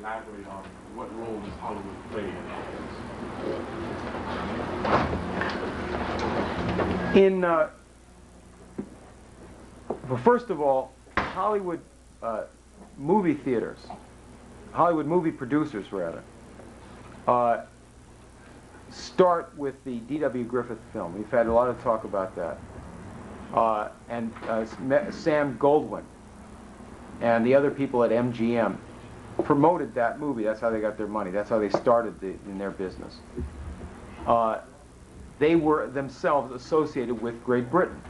elaborate on what role does Hollywood play in all this? Well, first of all, Hollywood movie theaters, Hollywood movie producers rather, start with the D.W. Griffith film. We've had a lot of talk about that. And Sam Goldwyn and the other people at MGM promoted that movie. That's how they got their money. That's how they started in their business. They were themselves associated with Great Britain.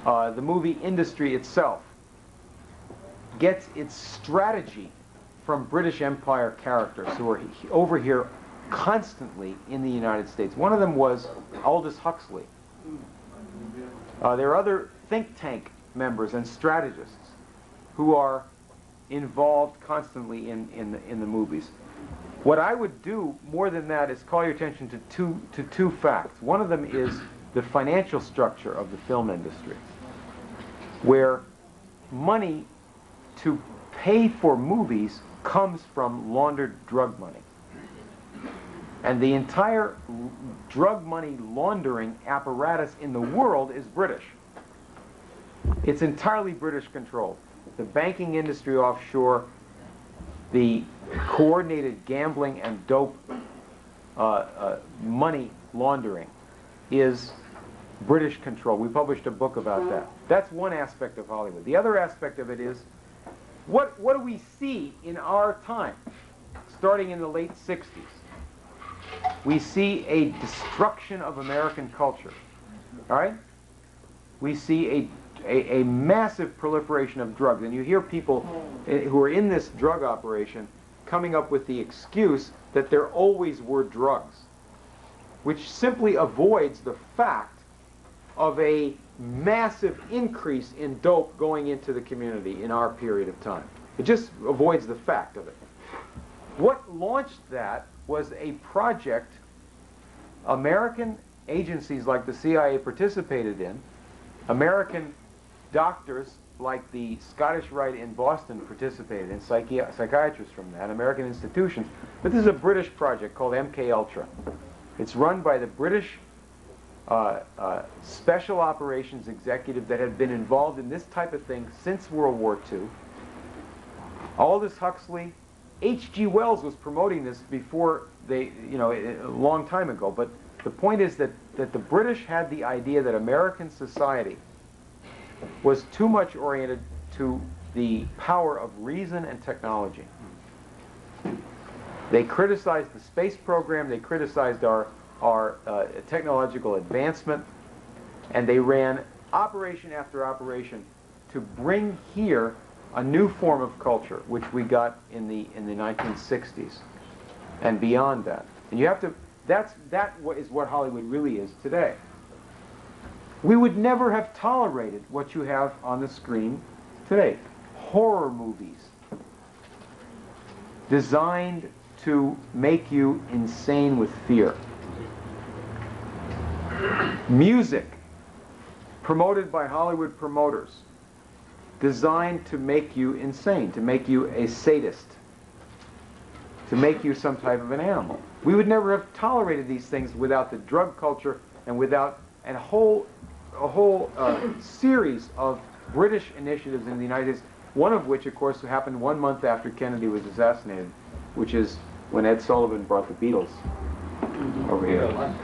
The movie industry itself gets its strategy from British Empire characters who are over here constantly in the United States. One of them was Aldous Huxley. There are other think tank members and strategists who are involved constantly in the movies. What I would do more than that is call your attention to two facts. One of them is the financial structure of the film industry, where money to pay for movies comes from laundered drug money. And the entire drug money laundering apparatus in the world is British. It's entirely British controlled. The banking industry offshore, the coordinated gambling and dope money laundering is British control. We published a book about that. That's one aspect of Hollywood. The other aspect of it is, what do we see in our time, starting in the late 60s? We see a destruction of American culture, all right? We see a massive proliferation of drugs, and you hear people who are in this drug operation coming up with the excuse that there always were drugs, which simply avoids the fact of a massive increase in dope going into the community in our period of time. It just avoids the fact of it. What launched that was a project American agencies like the CIA participated in. American doctors like the Scottish Rite in Boston participated in, psychiatrists from that, American institutions. But this is a British project called MKULTRA. It's run by the British special operations executive that had been involved in this type of thing since World War II. Aldous Huxley, H.G. Wells was promoting this before they, a long time ago. But the point is that the British had the idea that American society was too much oriented to the power of reason and technology. They criticized the space program, they criticized our technological advancement, and they ran operation after operation to bring here a new form of culture, which we got in the 1960s and beyond that. And you have to, that is what Hollywood really is today. We would never have tolerated what you have on the screen today. Horror movies designed to make you insane with fear. Music promoted by Hollywood promoters designed to make you insane, to make you a sadist, to make you some type of an animal. We would never have tolerated these things without the drug culture and without a whole series of British initiatives in the United States, one of which, of course, happened 1 month after Kennedy was assassinated, which is when Ed Sullivan brought the Beatles over here.